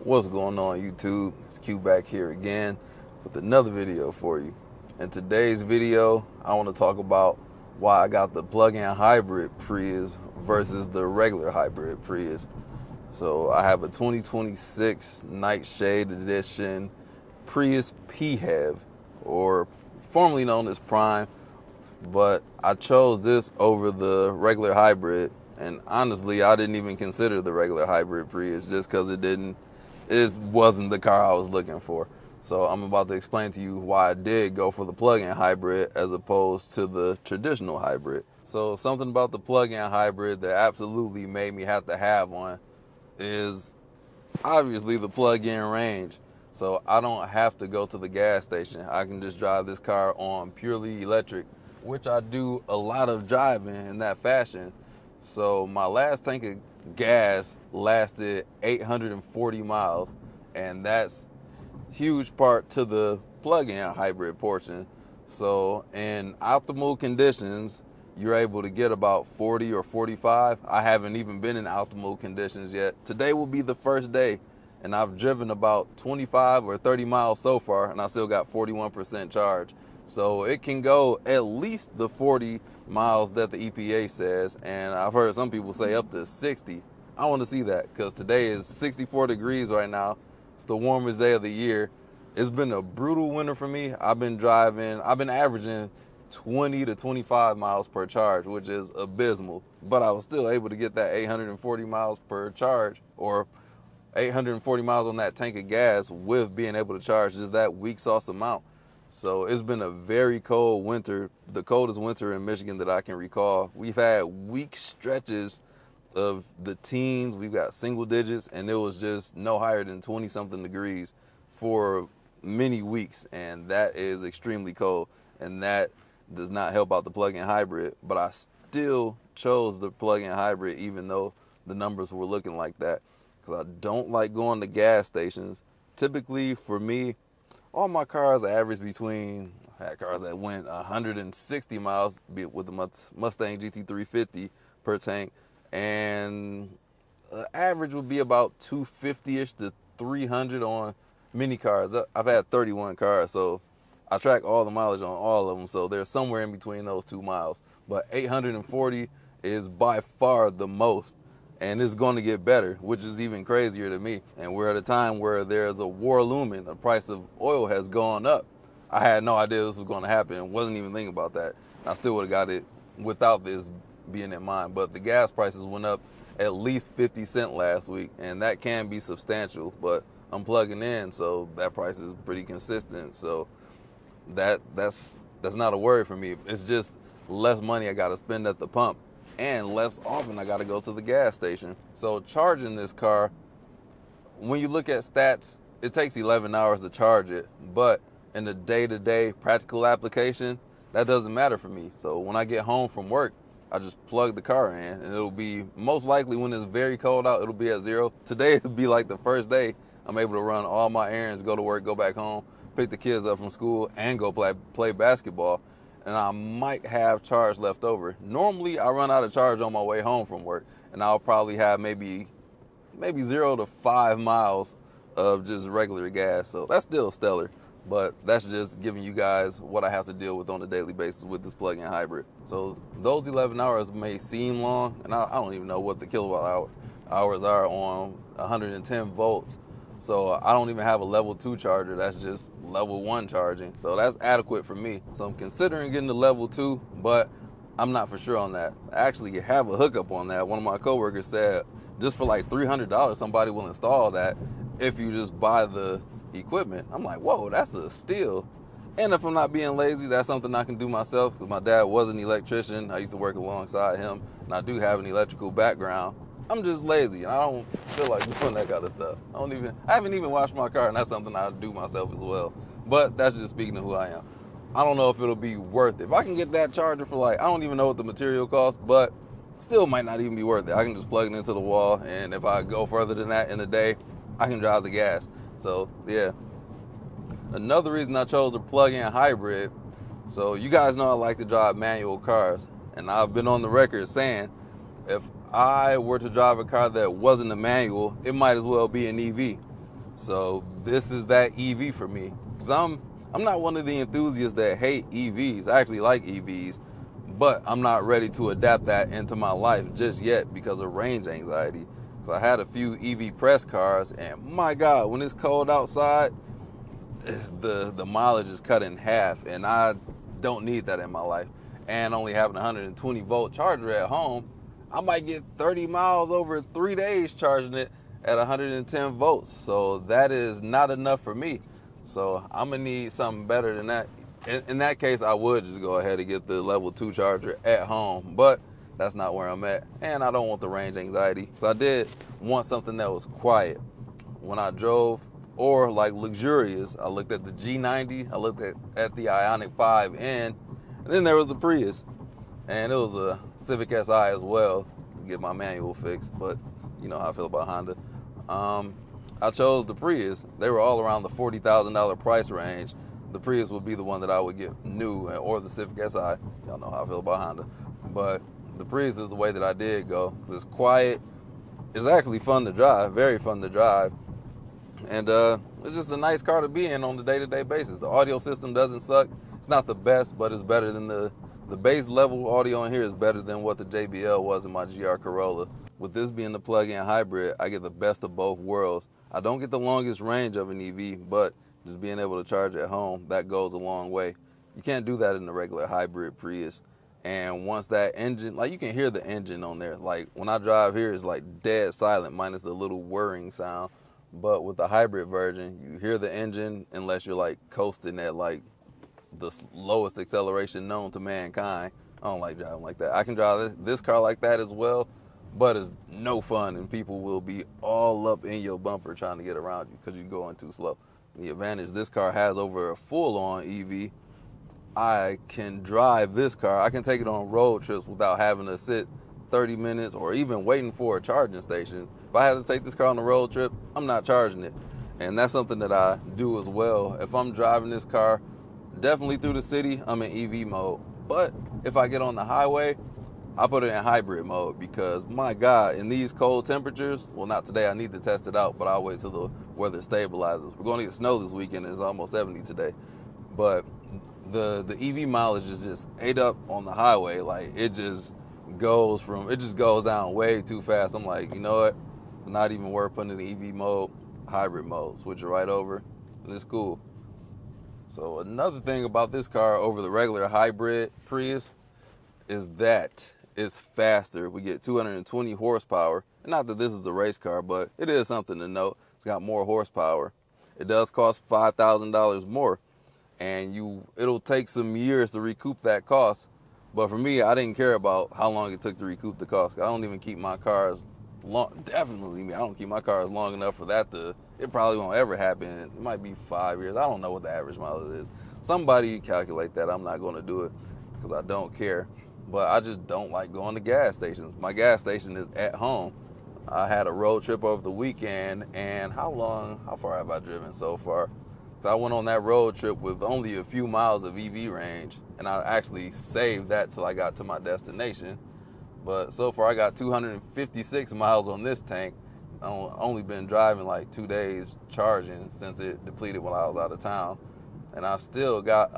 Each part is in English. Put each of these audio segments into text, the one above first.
What's going on, YouTube? It's Q back here again with another video for you. In today's video, I want to talk about why I got the plug-in hybrid Prius versus the regular hybrid Prius. So I have a 2026 Nightshade Edition Prius PHEV, or formerly known as Prime, but I chose this over the regular hybrid. And honestly, I didn't even consider the regular hybrid Prius just because it wasn't the car I was looking for. So I'm about to explain to you why I did go for the plug-in hybrid as opposed to the traditional hybrid. So something about the plug-in hybrid that absolutely made me have to have one is obviously the plug-in range. So I don't have to go to the gas station. I can just drive this car on purely electric, which I do a lot of driving in that fashion. So my last tank of gas lasted 840 miles, and that's huge part to the plug-in hybrid portion. So in optimal conditions, you're able to get about 40 or 45. I haven't even been in optimal conditions yet. Today will be the first day, and I've driven about 25 or 30 miles so far, and I still got 41% charge. So it can go at least the 40 miles that the EPA says, and I've heard some people say up to 60. I want to see that because today is 64 degrees right now. It's the warmest day of the year. It's been a brutal winter for me. I've been averaging 20 to 25 miles per charge, which is abysmal, but I was still able to get that 840 miles per charge, or 840 miles on that tank of gas with being able to charge just that weak sauce amount. So it's been a very cold winter, the coldest winter in Michigan that I can recall. We've had weak stretches of the teens. We've got single digits, and it was just no higher than 20-something degrees for many weeks, and that is extremely cold, and that does not help out the plug-in hybrid. But I still chose the plug-in hybrid even though the numbers were looking like that, because I don't like going to gas stations. Typically, for me, all my cars average between, I had cars that went 160 miles with the Mustang GT350 per tank, and the average would be about 250-ish to 300 on mini cars. I've had 31 cars, so I track all the mileage on all of them, so they're somewhere in between those 2 miles. But 840 is by far the most, and it's going to get better, which is even crazier to me. And we're at a time where there's a war looming. The price of oil has gone up. I had no idea this was going to happen. Wasn't even thinking about that. I still would have got it without this being in mind. But the gas prices went up at least 50 cents last week, and that can be substantial. But I'm plugging in, so that price is pretty consistent. So that's not a worry for me. It's just less money I got to spend at the pump, and less often I got to go to the gas station. So charging this car, when you look at stats, it takes 11 hours to charge it, but in the day-to-day practical application, that doesn't matter for me. So when I get home from work, I just plug the car in, and it'll be, most likely when it's very cold out, it'll be at zero. Today it'll be like the first day I'm able to run all my errands, go to work, go back home, pick the kids up from school, and go play basketball. And I might have charge left over. Normally, I run out of charge on my way home from work, and I'll probably have maybe 0 to 5 miles of just regular gas. So that's still stellar, but that's just giving you guys what I have to deal with on a daily basis with this plug-in hybrid. So those 11 hours may seem long, and I don't even know what the kilowatt hours are on 110 volts. So I don't even have a level 2 charger. That's just level 1 charging. So that's adequate for me. So I'm considering getting the level 2, but I'm not for sure on that. I actually have a hookup on that. One of my coworkers said just for like $300, somebody will install that if you just buy the equipment. I'm like, whoa, that's a steal. And if I'm not being lazy, that's something I can do myself, because my dad was an electrician. I used to work alongside him, and I do have an electrical background. I'm just lazy, and I don't feel like doing that kind of stuff. I haven't even washed my car, and that's something I do myself as well. But that's just speaking of who I am. I don't know if it'll be worth it. If I can get that charger for I don't even know what the material costs, but still might not even be worth it. I can just plug it into the wall, and if I go further than that in the day, I can drive the gas. So yeah. Another reason I chose a plug-in hybrid, so you guys know I like to drive manual cars, and I've been on the record saying if I were to drive a car that wasn't a manual, it might as well be an EV. So this is that EV for me. Because I'm not one of the enthusiasts that hate EVs. I actually like EVs, but I'm not ready to adapt that into my life just yet because of range anxiety. So I had a few EV press cars, and my God, when it's cold outside, the mileage is cut in half, and I don't need that in my life. And only having a 120 volt charger at home, I might get 30 miles over 3 days charging it at 110 volts. So that is not enough for me. So I'm gonna need something better than that. In that case, I would just go ahead and get the level 2 charger at home, but that's not where I'm at. And I don't want the range anxiety. So I did want something that was quiet. When I drove, or like luxurious, I looked at the G90, I looked at the Ioniq 5N, and then there was the Prius. And it was a Civic Si as well to get my manual fixed, but you know how I feel about Honda. I chose the Prius. They were all around the $40,000 price range. The Prius would be the one that I would get new, or the Civic Si. Y'all know how I feel about Honda. But the Prius is the way that I did go, because it's quiet. It's actually fun to drive, very fun to drive. And it's just a nice car to be in on the day-to-day basis. The audio system doesn't suck. It's not the best, but it's better than the base level audio in here is better than what the JBL was in my GR Corolla. With this being the plug-in hybrid, I get the best of both worlds. I don't get the longest range of an EV, but just being able to charge at home, that goes a long way. You can't do that in the regular hybrid Prius. And once that engine, like you can hear the engine on there. Like when I drive here, it's like dead silent, minus the little whirring sound. But with the hybrid version, you hear the engine unless you're like coasting at like the lowest acceleration known to mankind. I don't like driving like that. I can drive this car like that as well, but it's no fun, and people will be all up in your bumper trying to get around you because you're going too slow. The advantage this car has over a full-on EV, I can drive this car. I can take it on road trips without having to sit 30 minutes or even waiting for a charging station. If I have to take this car on a road trip, I'm not charging it. And that's something that I do as well. If I'm driving this car, definitely through the city, I'm in EV mode. But if I get on the highway, I put it in hybrid mode because, my God, in these cold temperatures, well, not today, I need to test it out, but I'll wait till the weather stabilizes. We're going to get snow this weekend, and it's almost 70 today. But the EV mileage is just ate up on the highway. Like, it just goes down way too fast. I'm like, you know what? Not even worth putting in the EV mode, hybrid mode. Switch it right over, and it's cool. So another thing about this car over the regular hybrid Prius is that it's faster. We get 220 horsepower. And not that this is a race car, but it is something to note. It's got more horsepower. It does cost $5,000 more. And it'll take some years to recoup that cost. But for me, I didn't care about how long it took to recoup the cost. I don't even keep my cars long. Definitely me. I don't keep my cars long enough for that to. It probably won't ever happen. It might be 5 years. I don't know what the average mileage is. Somebody calculate that. I'm not going to do it because I don't care. But I just don't like going to gas stations. My gas station is at home. I had a road trip over the weekend, and how far have I driven so far? So I went on that road trip with only a few miles of EV range, and I actually saved that till I got to my destination. But so far I got 256 miles on this tank. I've only been driving like 2 days charging since it depleted when I was out of town. And I still got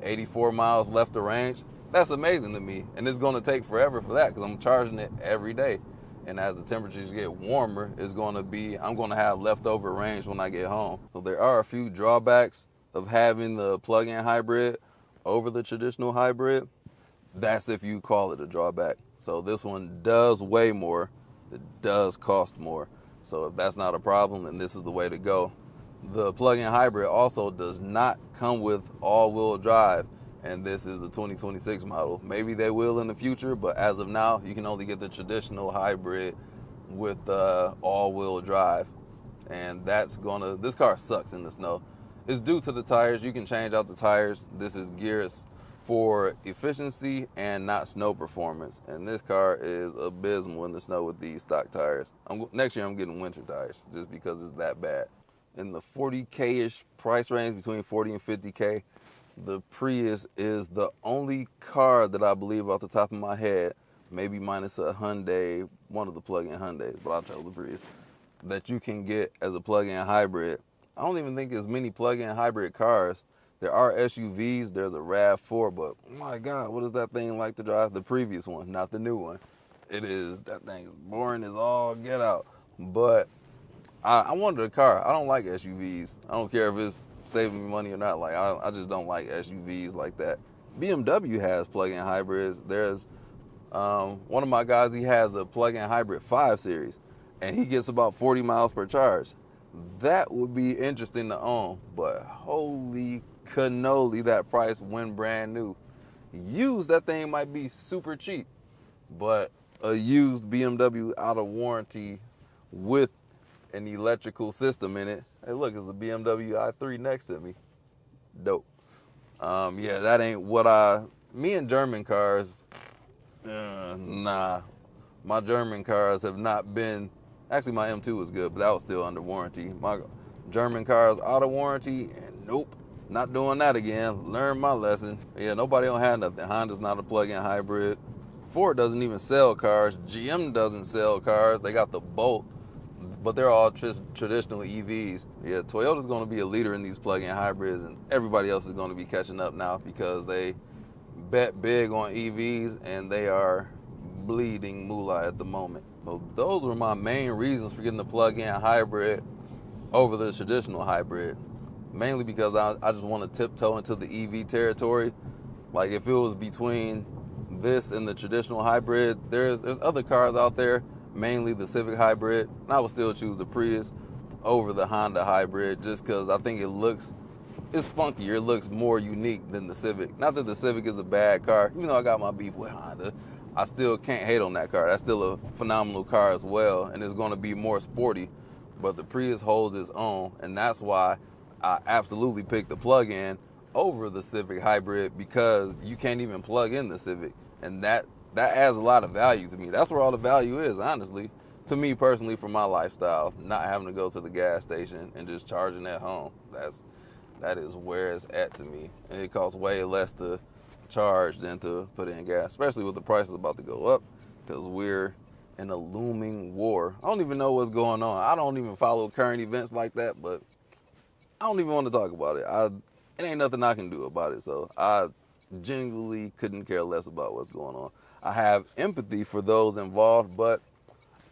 84 miles left of range. That's amazing to me. And it's going to take forever for that because I'm charging it every day. And as the temperatures get warmer, I'm going to have leftover range when I get home. So there are a few drawbacks of having the plug-in hybrid over the traditional hybrid. That's if you call it a drawback. So this one does weigh more. It does cost more. So if that's not a problem, then this is the way to go. The plug-in hybrid also does not come with all-wheel drive. And this is a 2026 model. Maybe they will in the future, but as of now, you can only get the traditional hybrid with all-wheel drive. And this car sucks in the snow. It's due to the tires. You can change out the tires. This is geared for efficiency and not snow performance. And this car is abysmal in the snow with these stock tires. Next year, I'm getting winter tires just because it's that bad. In the 40K-ish price range, between 40 and 50K, the Prius is the only car that I believe off the top of my head, maybe minus a Hyundai, one of the plug-in Hyundais, but I'll chose the Prius, that you can get as a plug-in hybrid. I don't even think there's many plug-in hybrid cars. There are SUVs. There's a RAV4, but my God, what is that thing like to drive? The previous one, not the new one. It is, that thing is boring as all get out. But I wanted a car. I don't like SUVs. I don't care if it's saving me money or not. Like I just don't like SUVs like that. BMW has plug-in hybrids. There's one of my guys, he has a plug-in hybrid 5 Series, and he gets about 40 miles per charge. That would be interesting to own, but holy cannoli, that price when brand new. Used, that thing might be super cheap, but a used BMW out of warranty with an electrical system in it. Hey, look, it's a BMW i3 next to me. Dope. Yeah, that ain't what me and German cars, nah. My German cars have not been, actually my M2 was good, but that was still under warranty. My German cars out of warranty, and nope, not doing that again. Learned my lesson. Yeah, nobody don't have nothing. Honda's not a plug-in hybrid. Ford doesn't even sell cars. GM doesn't sell cars. They got the Bolt, but they're all traditional EVs. Yeah, Toyota's going to be a leader in these plug-in hybrids, and everybody else is going to be catching up now because they bet big on EVs, and they are bleeding moolah at the moment. So those were my main reasons for getting the plug-in hybrid over the traditional hybrid. Mainly because I just want to tiptoe into the EV territory. Like if it was between this and the traditional hybrid, there's other cars out there, mainly the Civic hybrid, and I would still choose the Prius over the Honda hybrid just because I think it's funkier. It looks more unique than the Civic. Not that the Civic is a bad car, even though I got my beef with Honda. I still can't hate on that car. That's still a phenomenal car as well, and it's going to be more sporty. But the Prius holds its own, and that's why I absolutely picked the plug-in over the Civic hybrid, because you can't even plug in the Civic, and that adds a lot of value to me. That's where all the value is, honestly, to me personally, for my lifestyle. Not having to go to the gas station and just charging at home. That is where it's at to me, and it costs way less to charge than to put in gas, especially with the prices about to go up, because we're in a looming war. I don't even know what's going on. I don't even follow current events like that, but I don't even want to talk about it. It ain't nothing I can do about it, so I genuinely couldn't care less about what's going on. I have empathy for those involved, but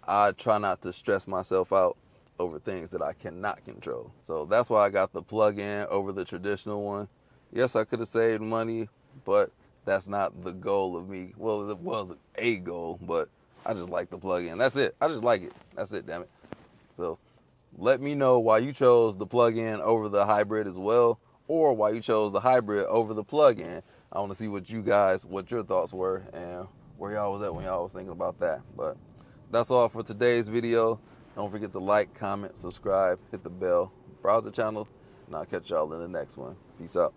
I try not to stress myself out over things that I cannot control. So that's why I got the plug-in over the traditional one. Yes, I could have saved money, but that's not the goal of me. Well, it was a goal, but I just like the plug-in. That's it. I just like it. That's it, damn it. So let me know why you chose the plug-in over the hybrid as well, or why you chose the hybrid over the plug-in. I want to see what your thoughts were and where y'all was at when y'all was thinking about that. But that's all for today's video. Don't forget to like, comment, subscribe, hit the bell, browse the channel, and I'll catch y'all in the next one. Peace out.